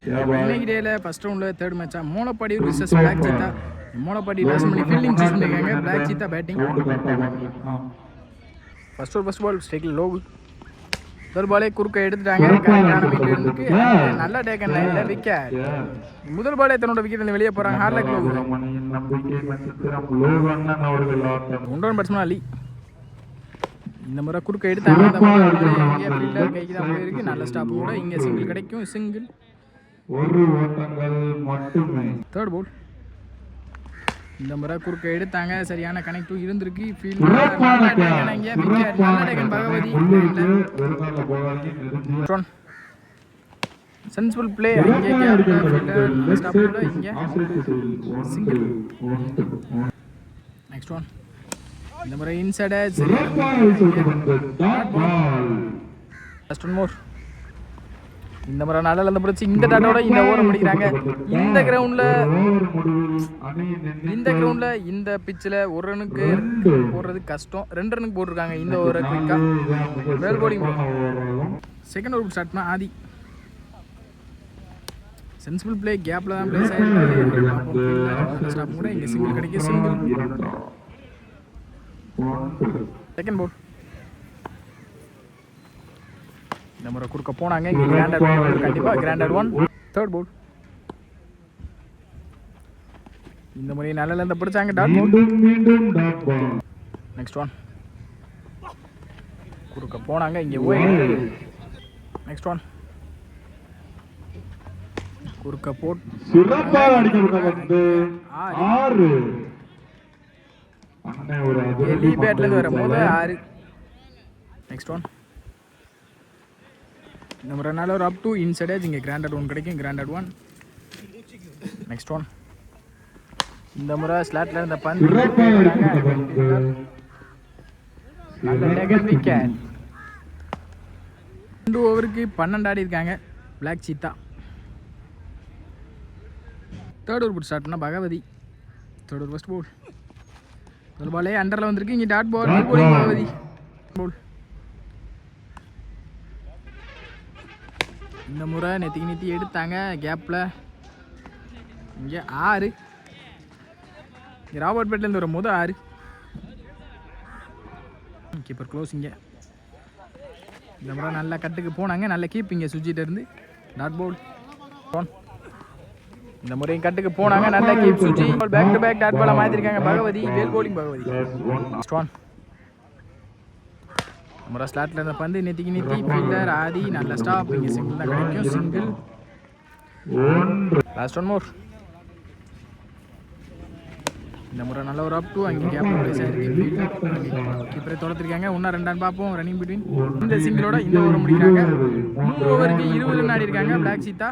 இன்னைக்கு டேல ஃபர்ஸ்ட் ரவுண்டில் தேர்ட் மேட்சா மூலப்பாடி விசஸ் பிளாக் சீத்தா. மூலப்பாடி லாஸ்ட் பண்ணி ஃபீல்டிங் சூஸ் பண்ணியிருக்காங்க, பிளாக் சீத்தா பேட்டிங். ஃபர்ஸ்ட் பால் ஸ்ட்ரைக்கில் லோ. முதல் பாலே குறுக்க எடுத்துட்டாங்க, கரெக்டான மீட் இருந்துக்கு நல்லா டேக்கன் லைனில் விக்கெட். முதல் பாலே தன்னோட விக்கெட் வெளியே போகிறாங்க. ஹார்லக் லோ. ஒன்றரை பேட்ஸ்மேன் அலி இந்த முறை குறுக்க எடுத்தாங்க. அந்த மாதிரி ஃபீல்டர் கைக்கு தான் போயிருக்கு. நல்ல ஸ்டாப் கூட இங்கே சிங்கிள் கிடைக்கும். Single third ball. இந்த முறை குறுக்க எடுத்தாங்க, சரியான கனெக்டும் இருந்திருக்கு. ஃபீல்டர் நல்ல டேக்கன் இங்கே விக்கெட். நல்ல டேக்கன் பகவதி. சென்சிபிள் பிளே இங்கே ஃபீல்டர் ஸ்டாப் கூட இங்கே சிங்கிள். Next one. இந்த முறை இன்சைட் ஜஸ்ட் ஒன் மோர். இந்த முறை நல்ல அந்த பிடிச்சி இந்த டாட்டோட இந்த ஓரம் முடிக்கிறாங்க. இந்த கிரவுண்டில் இந்த பிச்சில் ஒரு ரனுக்கு போடுறது கஷ்டம். 2 ரனுக்கு போட்டிருக்காங்க இந்த ஓவரை குயிக்காக. வேல் போலிங். செகண்ட் ஓவர் ஸ்டார்ட் பண்ண ஆதி. சென்சிபிள் பிளே கேப்பில் தான் பிளேஸ் ஆகிருக்கு. ஸ்டாப் கூட இங்கே சிங்கிள் கிடைக்கும். சிங்கிள். Second ball. இந்த முறை குறுக்க போனாங்க. இங்கே கிராண்டட் ஒன், கண்டிப்பாக கிராண்டட் ஒன். Third ball. இந்த முறை நல்ல லெந்த பிடிச்சாங்க. Dot ball. Next one. குறுக்க போனாங்க. இங்கே ஓய். Next one. குறுக்க போட் பேட்லேருந்து வர போது 6. Next one. இந்த முறை நல்ல ஒரு அப் டு இன்சைட் இங்கே கிராண்டட் ஒன் கிடைக்கும். Granted one. Next one. இந்த முறை ஸ்லாட்டில் இருந்த பந்து விக்கெட். 2 ஓவருக்கு 12 ஆடி இருக்காங்க black cheetah. Third over start பண்ணால் Bhagavathi. Third over first ball. முதல் பாலே அண்டரில் வந்திருக்கு. இங்கே dot ball. Bowling Bhagavathi. Ball. இந்த முறை நெத்தி எடுத்தாங்க கேப்பில். இங்கே 6. இங்கே ராபர்ட் பேட்லேருந்து வரும் போது 6. Keeper close. இங்கே இந்த முறை நல்ல கட்டுக்கு போனாங்க. நல்ல கீப் இங்கே சுஜிட்ட இருந்து. Dot ball. இந்த முறையும் கட்டுக்கு போனாங்க. நல்ல keep Suji. Back to back dot பாலாக மாற்றிருக்காங்க பகவதி. Well bowling Bhagavathi. ஸ்ட்ரான். முறை ஸ்லாட்டில் இருந்த பந்து நெத்தி ஃபீல்டர் ஆதி. நல்ல ஸ்டாப். இங்கே சிங்கிள் தான் கிடைக்கும். சிங்கிள். Last one more. இந்த முறை நல்ல ஒரு அப் டு அங்கே கேப் பிளேஸ் ஆகிருக்கு. கீப்பரை தொடர்த்திருக்காங்க. இன்னும் 2 ரன் பார்ப்போம். Running between. இந்த சிங்கிளோட இந்த ஓவர் முடிக்கிறாங்க. 3 ஓவருக்கு 20 ரன் ஆடி இருக்காங்க black cheetah.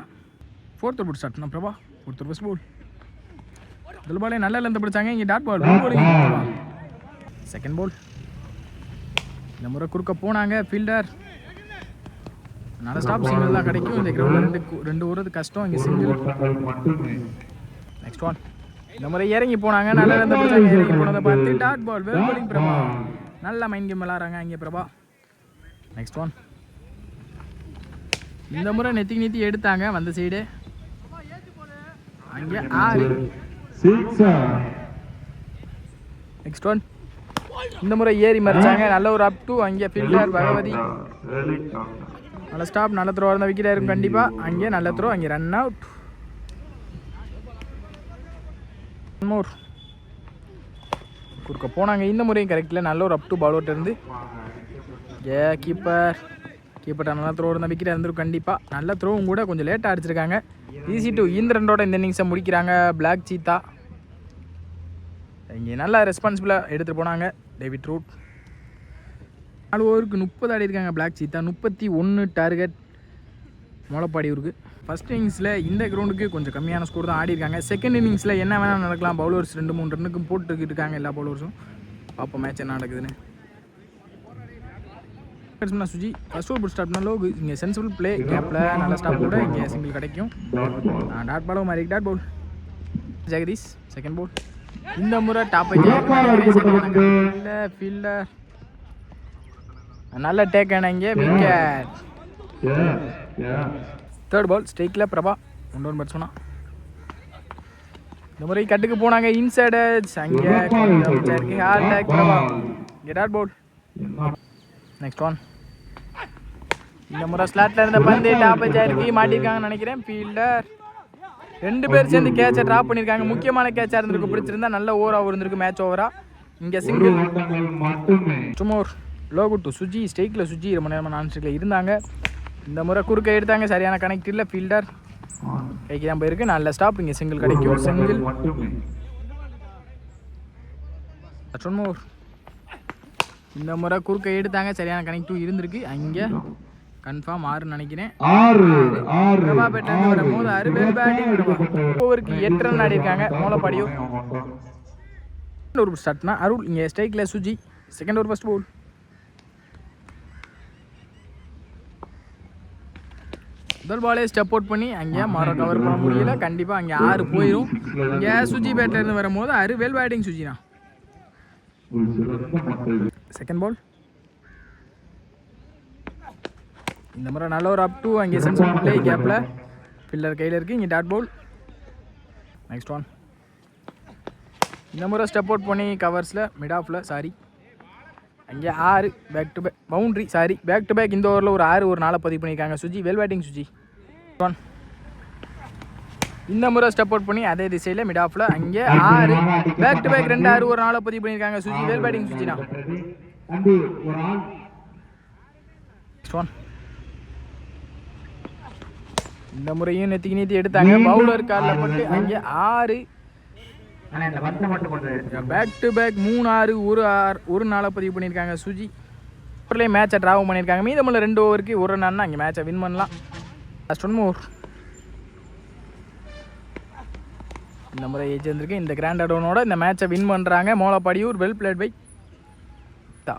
Fourth over start பண்ண Prabha. Fourth over first ball. முதல் பாலே நல்ல லெந்த பிடிச்சாங்க. இங்கே டாட் பால். Second ball. இந்த முறை குறுக்க போனாங்க ஃபீல்டர். நல்ல ஸ்டாப். சிங்கிள் தான் கிடைக்கும். இந்த கிரவுண்டில் 2 ஓடுறது கஷ்டம். இங்கே சிங்கிள். Next one. இந்த முறை இறங்கி போனாங்க. நல்ல லெந்த பிடிச்சாங்க. இறங்கி போனதை பார்த்து டாட் பால். வேல் போலிங் பிரபா. நல்ல மைண்ட் கேம் விளாட்றாங்க இங்கே பிரபா. Next one. இந்த முறை நெத்தி எடுத்தாங்க வந்த சைடு. அங்கே 6. Next one. இந்த முறை ஏறி மறிச்சாங்க. நல்ல ஒரு அப் டு அங்கே ஃபீல்டர் பகவதி. நல்ல ஸ்டாப். நல்ல த்ரோ இருந்தால் விக்கெட் இருக்கும் கண்டிப்பாக. அங்கே நல்ல த்ரோ. அங்கே ரன் அவுட். மோர். குறுக்க போனாங்க. இந்த முறையும் கரெக்டில் நல்ல ஒரு அப் டு பால் அவுட் இருந்து. கீப்பர்ட்ட நல்லா த்ரோ இருந்தால் விக்கெட் இருந்திருக்கும் கண்டிப்பாக. நல்ல த்ரோவும் கூட கொஞ்சம் லேட்டாக அடிச்சிருக்காங்க. ஈஸி டு இந்த ரன்னோட இந்த இன்னிங்ஸை முடிக்கிறாங்க பிளாக் சீத்தா. இங்கே நல்லா ரெஸ்பான்சிபிளாக எடுத்துகிட்டு போனாங்க டேவிட் ரூட். 4 ஓவருக்கு 30 ஆடி இருக்காங்க பிளாக் சீத்தா. 31 டார்கெட் மூலப்பாடியூருக்கு. ஃபர்ஸ்ட் இன்னிங்ஸில் இந்த கிரவுண்டுக்கு கொஞ்சம் கம்மியான ஸ்கோர் தான் ஆடி இருக்காங்க. செகண்ட் இன்னிங்ஸில் என்ன வேணால் நடக்கலாம். பவுலர்ஸ் 2-3 ரன்னுக்கும் போட்டுக்கிட்டு இருக்காங்க எல்லா பவுலர்ஸும். பார்ப்போம் மேட்ச் என்ன நடக்குதுன்னு. சுஜி ஃபர்ஸ்ட் ஓவர் ஸ்டார்ட் பண்ண லோகு. இங்கே சென்சிபிள் பிளே கேப்பில் நல்ல ஸ்டாப் கூட இங்கே சிங்கிள் கிடைக்கும். டாட் பாலும் மாதிரி dot ball. Jagadish second ball. இந்த முறை டாப் ஃபீல்டர் நல்ல டேக் ஆனாங்க. விக்கெட். தேர்ட் பால் ஸ்ட்ரைக்கில் பிரபா. 1 பேட்ஸ்மனா. இந்த முறை கட்டுக்கு போனாங்க இன்சைடு அங்கே இருக்கு ஹால் டேக் பிரபா கெட் அவுட் போர்ட். Next one. இந்த முறை ஸ்லாட்ல இருந்த பந்து டாப் எட்ஜ் ஆயிருக்கு மாட்டிருக்காங்கன்னு நினைக்கிறேன். ஃபீல்டர் 2 பேர் சேர்ந்து கேட்சை ட்ராப் பண்ணியிருக்காங்க. முக்கியமான கேட்சா இருந்திருக்கு, பிடிச்சிருந்தா நல்ல ஓவராக இருந்திருக்கு மேட்ச் ஓவரா. இங்கே சிங்கிள் சுமோர் லோகு டு சுஜி ஸ்டேக்கில் சுஜி ரொம்ப நேரமாக நான் ஸ்டேக்கில் இருந்தாங்க. இந்த முறை குறுக்க எடுத்தாங்க, சரியான கனெக்ட் இல்லை. ஃபீல்டர் கைக்கு தான் போயிருக்கு, நல்ல ஸ்டாப். இங்கே சிங்கிள் கிடைக்கும். சிங்கிள் சுமோர். இந்த முறை குறுக்க எடுத்தாங்க, சரியான கனெக்டும் இருந்திருக்கு. அங்கே கன்ஃபார்ம் 6 நினைக்கிறேன். பிரபாபேட்டில் வரும்போது அறுபேல் பேட்டிங். ஓவருக்கு 8 ரன் ஆடிருக்காங்க மோலப்பாடியூர். ஒரு ஸ்டார்ட்னா அருள் இங்கே ஸ்ட்ரைக்கில் சுஜி செகண்ட் ஓவர் ஃபர்ஸ்ட் போல். முதல் பாலே ஸ்டெப் அவுட் பண்ணி அங்கே மரம் கவர் பண்ண முடியல. கண்டிப்பாக அங்கே 6 போயிடும். இங்கே சுஜி பேட்டில் இருந்து வரும்போது அறுபேல் பேட்டிங் சுஜினா. Second ball. இந்த முறை நல்ல ஒரு அப் டூ அங்கே சென்சர் பிளே கேப்பில் பில்லர் கையில் இருக்குது. இங்கே டாட் பால். Next one. இந்த முறை ஸ்டெப் அவுட் பண்ணி கவர்ஸில் மிட் ஆஃபில் சாரி அங்கே 6 back to back boundary sorry back to back. இந்த ஓவரில் ஒரு 6 ஒரு 4 பதிவு பண்ணியிருக்காங்க Suji. Well batting Suji. One. இந்த முறை ஸ்டெப் அவுட் பண்ணி அதே திசையில் மிட் ஆஃபில் அங்கே 6 பேக் டு பேக் 2 6 ஒரு 4 பதிவு பண்ணியிருக்காங்க Suji. Well batting Sujina. Next one. இந்த முறையும் நெத்தி எடுத்தாங்க. பவுலர் காலில் போட்டு அங்கே 6 பேக் டு பேக் 3 6 ஒரு 4 பதிவு பண்ணியிருக்காங்க சுஜி. அப்புறம்லேயே மேட்சை ட்ராவும் பண்ணியிருக்காங்க. மீதமுள்ள 2 ஓவருக்கு 1 ரன்னா அங்கே மேட்சை வின் பண்ணலாம். Last 1 over. இந்த முறை ஏஜ் வந்திருக்கு. இந்த கிராண்ட் அடோனோட இந்த மேட்சை வின் பண்ணுறாங்க மோலப்பாடியூர். வெல் பிளேட் பை தா.